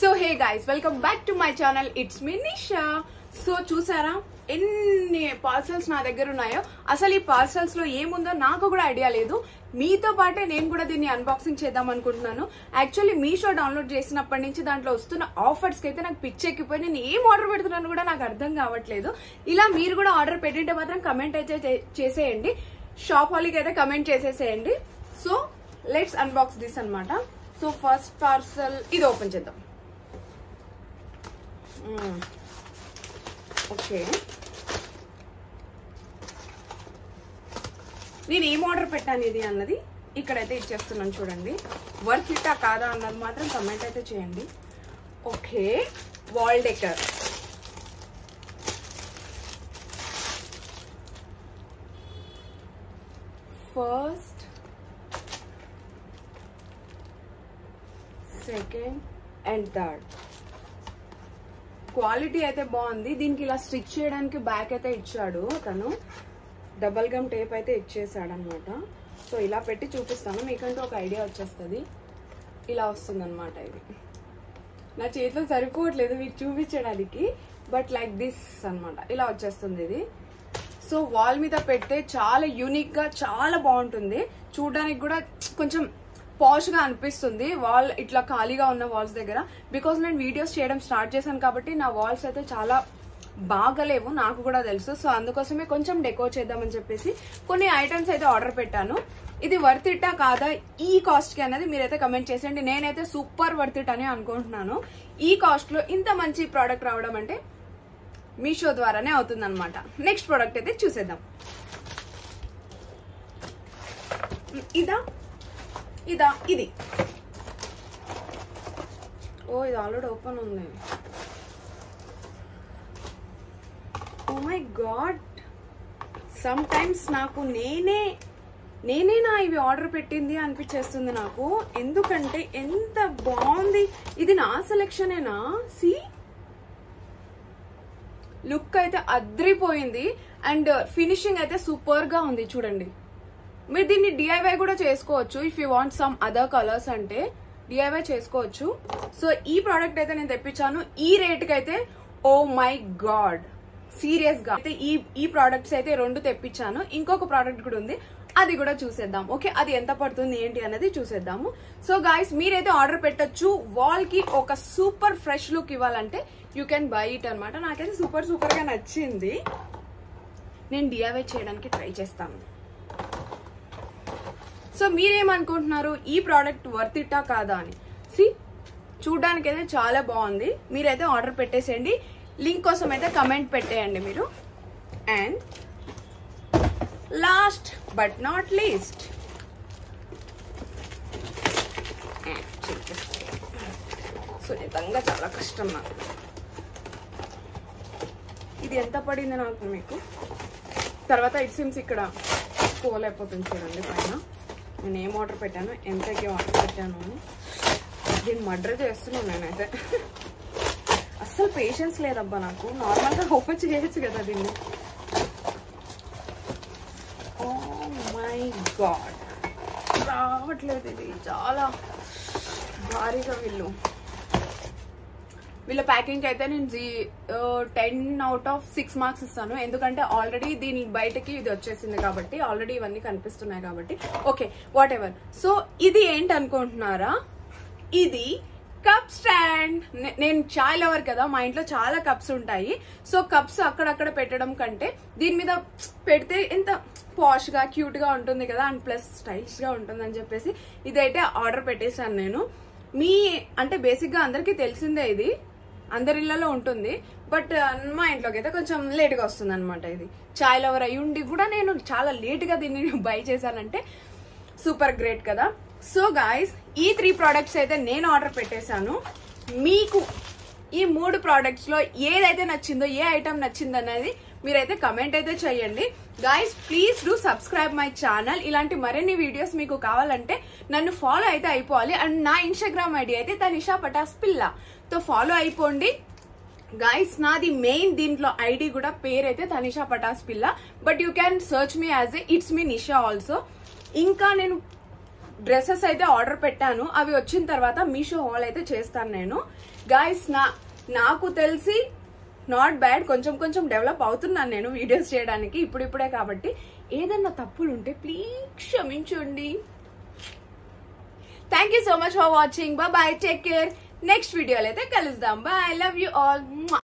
So hey guys, welcome back to my channel. It's me Nisha. So చూసారా ఎన్ని parcels నా దగ్గర ఉన్నాయో. అసలు ఈ పార్సల్స్ లో ఏముందో నాకు కూడా ఐడియా లేదు. మీతో పాటే నేను కూడా దీన్ని అన్బాక్సింగ్ చేద్దాం అనుకుంటున్నాను. యాక్చువల్లీ మీషో డౌన్లోడ్ చేసినప్పటి నుంచి దాంట్లో వస్తున్న ఆఫర్స్ కి అయితే నాకు పిచ్చి ఎక్కిపోయి నేను ఏం ఆర్డర్ పెడుతున్నాను కూడా నాకు అర్థం కావట్లేదు. ఇలా మీరు కూడా ఆర్డర్ పెట్టింటే మాత్రం కమెంట్ అయితే చేసేయండి. షాప్ హాలీకి అయితే కమెంట్ చేసేసేయండి. సో లెట్స్ అన్బాక్స్ దిస్ అన్నమాట. సో ఫస్ట్ పార్సల్ ఇది ఓపెన్ చేద్దాం. ఓకే, నేను ఏం ఆర్డర్ పెట్టాను ఇది అన్నది ఇక్కడైతే ఇచ్చేస్తున్నాను చూడండి. వర్త్ ఇట్టా కాదా అన్నది మాత్రం కమెంట్ అయితే చేయండి. Okay, wall decor. First, second and third. Quality అయితే బాగుంది. దీనికి ఇలా స్టిచ్ చేయడానికి బ్యాక్ అయితే ఇచ్చాడు తను. డబల్ గమ్ టేప్ అయితే ఇచ్చేసాడు అనమాట. సో ఇలా పెట్టి చూపిస్తాను, మీకంటూ ఒక ఐడియా వచ్చేస్తుంది. ఇలా వస్తుంది అనమాట. ఇది నా చేతిలో సరిపోవట్లేదు మీకు చూపించడానికి, బట్ లైక్ దిస్ అనమాట. ఇలా వచ్చేస్తుంది ఇది. సో వాల్ మీద పెడితే చాలా యూనిక్ గా చాలా బాగుంటుంది. చూడడానికి కూడా కొంచెం పాష్ గా అనిపిస్తుంది వాల్ ఇట్లా ఖాళీగా ఉన్న వాల్స్ దగ్గర. బికాస్ నేను వీడియోస్ చేయడం స్టార్ట్ చేశాను కాబట్టి నా వాల్స్ అయితే చాలా బాగలేవు, నాకు కూడా తెలుసు. సో అందుకోసమే కొంచెం డెకోర్ చేద్దామని చెప్పేసి కొన్ని ఐటమ్స్ అయితే ఆర్డర్ పెట్టాను. ఇది వర్త్ ఇట్టా కాదా ఈ కాస్ట్ కి అనేది మీరైతే కమెంట్ చేసేయండి. నేనైతే సూపర్ వర్త్ ఇట్ అని అనుకుంటున్నాను. ఈ కాస్ట్ లో ఇంత మంచి ప్రోడక్ట్ రావడం అంటే మీషో ద్వారానే అవుతుంది అనమాట. నెక్స్ట్ ప్రోడక్ట్ అయితే చూసేద్దాం. ఇది ఓ, ఇది ఆల్రెడీ ఓపెన్ ఉంది. Oh my god, sometimes నాకు నేనేనా ఇవి ఆర్డర్ పెట్టింది అనిపించేస్తుంది నాకు. ఎందుకంటే ఎంత బాగుంది. ఇది నా సెలెక్షనేనా? సి, లుక్ అయితే అద్రిపోయింది అండ్ ఫినిషింగ్ అయితే సూపర్ గా ఉంది. చూడండి, మీరు దీన్ని డిఐవై కూడా చేసుకోవచ్చు. If you want some other colours అంటే డిఐవై చేసుకోవచ్చు. సో ఈ ప్రోడక్ట్ అయితే నేను తెప్పించాను. ఈ రేట్ కి అయితే ఓ మై గాడ్, సీరియస్ గా అయితే ఈ ప్రోడక్ట్స్ అయితే 2 తెప్పించాను. ఇంకొక ప్రోడక్ట్ కూడా ఉంది, అది కూడా చూసేద్దాం. ఓకే, అది ఎంత పడుతుంది ఏంటి అనేది చూసేద్దాము. సో గాయస్, మీరైతే ఆర్డర్ పెట్టచ్చు. వాల్ కి ఒక సూపర్ ఫ్రెష్ లుక్ ఇవ్వాలంటే యూ కెన్ బై ఇట్ అనమాట. నాకైతే సూపర్ గా నచ్చింది. నేను డిఐవై చేయడానికి ట్రై చేస్తాను. సో మీరేమనుకుంటున్నారు, ఈ ప్రోడక్ట్ వర్త్ ఇట్టా కాదా అని? సి, చూడడానికి అయితే చాలా బాగుంది. మీరైతే ఆర్డర్ పెట్టేసేయండి. లింక్ కోసం అయితే కమెంట్ పెట్టేయండి మీరు. And last but not least, సున్నితంగా చాలా కష్టం నాకు. ఇది ఎంత పడింది నాకు మీకు తర్వాత ఇట్ సిమ్స్ ఇక్కడ స్క్రోల్ అయిపోతుంది చూడండి పైన. నేను ఏం ఆర్డర్ పెట్టాను, ఎంతకి ఆర్డర్ పెట్టాను అని దీన్ని మర్డర్ చేస్తున్నాను నేనైతే. అస్సలు పేషెన్స్ లేదబ్బా నాకు. నార్మల్గా ఓపెన్ చేయొచ్చు కదా దీన్ని. ఓ మై గాడ్, రావట్లేదు. ఇది చాలా భారీగా వీళ్ళ ప్యాకింగ్ అయితే నేను 10 out of 6 మార్క్స్ ఇస్తాను. ఎందుకంటే ఆల్రెడీ దీని బయటకి ఇది వచ్చేసింది కాబట్టి, ఆల్రెడీ ఇవన్నీ కనిపిస్తున్నాయి కాబట్టి. Okay, what ever. సో ఇది ఏంటి అనుకుంటున్నారా, ఇది కప్ స్టాండ్. నేను చాయ్ లవర్ కదా, మా ఇంట్లో చాలా కప్స్ ఉంటాయి. సో కప్స్ అక్కడక్కడ పెట్టడం కంటే దీని మీద పెడితే ఎంత పాష్ గా క్యూట్ గా ఉంటుంది కదా, అండ్ ప్లస్ స్టైలిష్ గా ఉంటుంది అని చెప్పేసి ఇదైతే ఆర్డర్ పెట్టేశాను నేను. అంటే బేసిక్ గా అందరికీ తెలిసిందే, ఇది అందరి ఇళ్లలో ఉంటుంది. బట్ మా ఇంట్లోకి అయితే కొంచెం లేట్ గా వస్తుంది అనమాట. ఇది చాయ్ లవర్ అయి ఉండి కూడా నేను చాలా లేట్ గా దీన్ని బై చేశానంటే సూపర్ గ్రేట్ కదా. సో గాయస్, ఈ 3 ప్రోడక్ట్స్ అయితే నేను ఆర్డర్ పెట్టేశాను. మీకు ఈ 3 ప్రోడక్ట్స్ లో ఏదైతే నచ్చిందో, ఏ ఐటమ్ నచ్చింది అనేది మీరైతే కమెంట్ అయితే చేయండి. Guys, please do subscribe my channel. ఇలాంటి మరిన్ని వీడియోస్ మీకు కావాలంటే నన్ను ఫాలో అయితే అయిపోవాలి. అండ్ నా ఇన్స్టాగ్రామ్ ఐడి అయితే తనిషా పటాస్ పిల్ల తో ఫాలో అయిపోండి. గాయస్, నాది మెయిన్ దీంట్లో ఐడి కూడా పేరు అయితే తనిషా పటాస్ పిల్ల, but you can search me as it's me Nisha also. ఇంకా నేను డ్రెస్సెస్ అయితే ఆర్డర్ పెట్టాను. అవి వచ్చిన తర్వాత మీషో హాల్ అయితే చేస్తాను నేను. గైస్ నాకు తెలిసి నాట్ బ్యాడ్, కొంచెం కొంచెం డెవలప్ అవుతున్నాను నేను వీడియోస్ చేయడానికి ఇప్పుడిప్పుడే. కాబట్టి ఏదన్నా తప్పులు ఉంటే ప్లీజ్ క్షమించండి. Thank you so much for watching. Bye, take care. Next వీడియోలో అయితే కలుద్దాం. Bye, love you all.